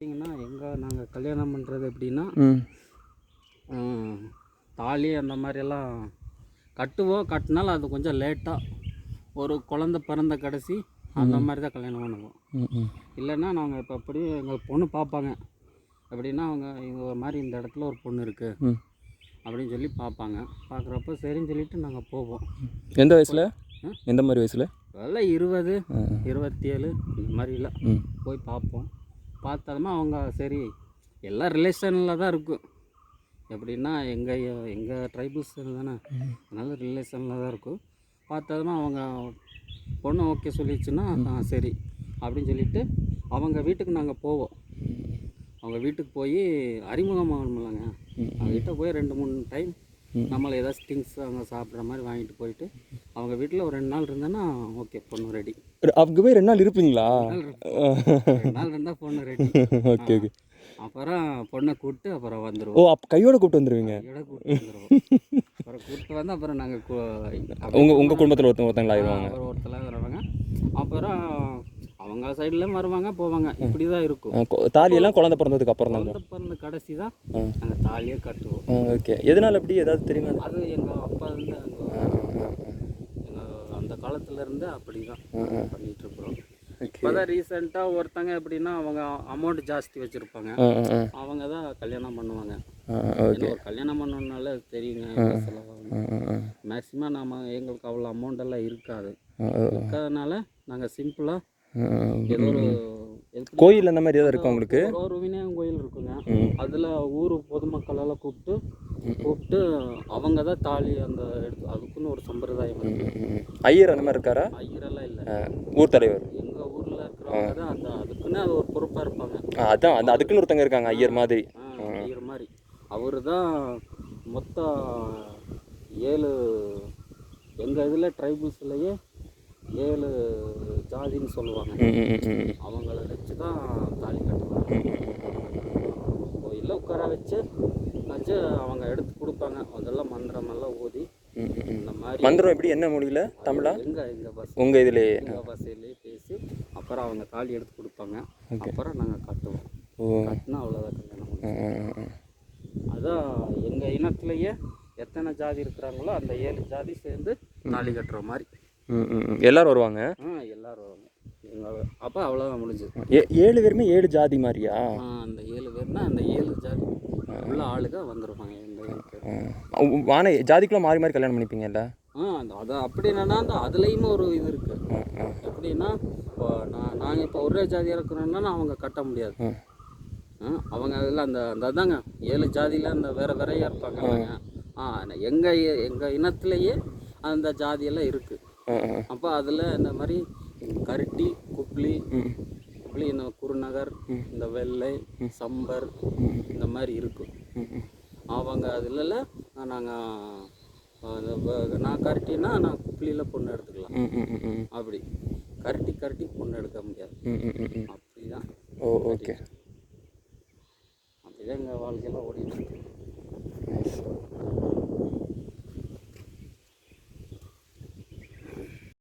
பார்த்தீங்கன்னா நாங்கள் கல்யாணம் பண்ணுறது எப்படின்னா தாலி அந்த மாதிரியெல்லாம் கட்டினாலும் அது கொஞ்சம் லேட்டாக ஒரு குழந்த பிறந்த கடைசி அந்த மாதிரி தான் கல்யாணம் பண்ணுவோம். இல்லைன்னா நாங்கள் இப்போ அப்படி எங்கள் பொண்ணு பார்ப்பாங்க எப்படின்னா இங்கே ஒரு மாதிரி இந்த இடத்துல ஒரு பொண்ணு இருக்குது அப்படின்னு சொல்லி பார்ப்பாங்க. பார்க்குறப்ப சரின்னு சொல்லிட்டு நாங்கள் போவோம். எந்த வயசில் எந்த மாதிரி வயசில்? அதெல்லாம் 20 27 இந்த மாதிரிலாம் போய் பார்ப்போம். பார்த்ததுமா அவங்க சரி எல்லாம் ரிலேஷனில் தான் இருக்கும். எப்படின்னா எங்கள் ட்ரைபிள்ஸ் தானே, அதனால ரிலேஷனில் தான் இருக்கும். பார்த்ததுமா அவங்க பொண்ணு ஓகே சொல்லிடுச்சுன்னா சரி அப்படின்னு சொல்லிவிட்டு அவங்க வீட்டுக்கு நாங்கள் போவோம். அவங்க வீட்டுக்கு போய் அறிமுகம் ஆகணுமில்லங்க, அவங்ககிட்ட போய் 2-3 டைம் நம்மளை ஏதாச்சும் திங்ஸ் அவங்க சாப்பிட்ற மாதிரி வாங்கிட்டு போயிட்டு அவங்க வீட்டில் ஒரு 2 நாள் இருந்தேன்னா ஓகே பொண்ணு ரெடி. அவங்க போய் 2 நாள் இருப்பீங்களா? 2 நாள் இருந்தால் பொண்ணு ரெடி. Okay okay. அப்புறம் பொண்ணை கூப்பிட்டு அப்புறம் வந்துடுவோம். ஓ, அப்போ கையோட கூப்பிட்டு வந்துடுவீங்க? கையோட கூப்பிட்டு வந்துடுவோம். அப்புறம் கூப்பிட்டு வந்து அப்புறம் நாங்கள் உங்கள் குடும்பத்தில் ஒருத்தவங்க ஆயிடுவாங்க. அப்புறம் ஒருத்தலாம் வருவாங்க. அப்புறம் அவங்க சைட்லேயும் வருவாங்க போவாங்க. இப்படி தான் இருக்கும். தாலியெல்லாம் குழந்தை பிறந்ததுக்கு அப்புறம் தான்? குழந்தை பிறந்த கடைசி தான் நாங்கள் தாலியே கட்டுவோம். ஓகே. எதனால் எப்படி ஏதாவது தெரியுமா? அது எங்கள் அப்பா இருந்து அந்த காலத்துலேருந்து அப்படி தான் பண்ணிகிட்ருக்குறோம். இப்போ தான் ரீசெண்டாக ஒருத்தங்க எப்படின்னா அவங்க அமௌண்ட் ஜாஸ்தி வச்சுருப்பாங்க, அவங்க தான் கல்யாணம் பண்ணுவாங்க. ஒரு கல்யாணம் பண்ணணுன்னால தெரியுங்க செலவாகும். மேக்ஸிமம் எங்களுக்கு அவ்வளோ அமௌண்டெல்லாம் இருக்காதனால நாங்கள் சிம்பிளாக ஏதோ ஒரு கோயில் அந்த மாதிரி ஏதாவது இருக்கும் உங்களுக்கு? ஒரு விநாயகர் கோயில் இருக்குங்க, அதில் ஊர் பொதுமக்கள் எல்லாம் கூப்பிட்டு அவங்க தான் தாலி அந்த அதுக்குன்னு ஒரு சம்பிரதாயம் இருக்குது. ஐயர் அந்த மாதிரி இருக்காரா? ஐயரெல்லாம் இல்லை, ஊர் தலைவர். எங்கள் ஊரில் இருக்கிறவங்க தான் அதுக்குன்னு அது ஒரு பொறுப்பாக இருப்பாங்க. அதான் அதுக்குன்னு ஒருத்தங்க இருக்காங்க ஐயர் மாதிரி. ஐயர் மாதிரி அவர் தான் மொத்தம் 7 எங்கள் இதில் ட்ரைபிள்ஸ்லேயே 7 ஜாதின்னு சொல்லுவாங்க. அவங்கள வச்சு தான் தாலி கட்டுவாங்க. கோயிலில் உட்கார வச்சு அவங்க எடுத்து கொடுப்பாங்க. அதெல்லாம் மந்திரமெல்லாம் ஓதி இந்த மாதிரி. மந்திரம் எப்படி, என்ன மொழியில்? தமிழா? எங்கள் பஸ் உங்கள் இதுலேயே எங்கள் பஸ்ஸிலேயே பேசி அப்புறம் அவங்க தாலி எடுத்து கொடுப்பாங்க. அப்புறம் நாங்கள் கட்டுவோம். கட்டினா அவ்வளோதான் கல்யாணம். அதான் எங்கள் இனத்துலேயே எத்தனை ஜாதி இருக்கிறாங்களோ அந்த 7 ஜாதி சேர்ந்து தாலி கட்டுற மாதிரி. எல்லாரும் வருவாங்க? எல்லாரும் வருவாங்க. அப்போ அவ்வளோதான் முடிஞ்சது. 7 பேருமே 7 ஜாதி மாதிரியா? அந்த 7 பேர்னா அந்த 7 ஜாதி உள்ள ஆளுக வந்துருப்பாங்க. ஆனால் ஜாதிக்குள்ள மாறி மாறி கல்யாணம் பண்ணிப்பீங்கல்ல? அது அப்படி என்னன்னா அதுலேயுமே ஒரு இது இருக்குது. எப்படின்னா இப்போ நாங்கள் இப்போ ஒரே ஜாதியாக இருக்கிறோன்னா அவங்க கட்ட முடியாது. அவங்க அதில் அந்த அதாங்க 7 ஜாதியில் அந்த வேறையாக இருப்பாங்க. எங்கள் இனத்துலேயே அந்த ஜாதியெல்லாம் இருக்குது. அப்போ அதில் இந்த மாதிரி கருட்டி, குப்ளி, இந்த குருநகர், இந்த வெள்ளை, சம்பர் இந்த மாதிரி இருக்கும். அவங்க அதில் நான் கருட்டினா நான் குப்ளியில் பொண்ணு எடுத்துக்கலாம். அப்படி கருட்டி பொண்ணு எடுக்க முடியாது. அப்படிதான். ஓகே. அப்படிதான் எங்கள் வாழ்க்கையெல்லாம் ஓடிட்டு இருக்கு.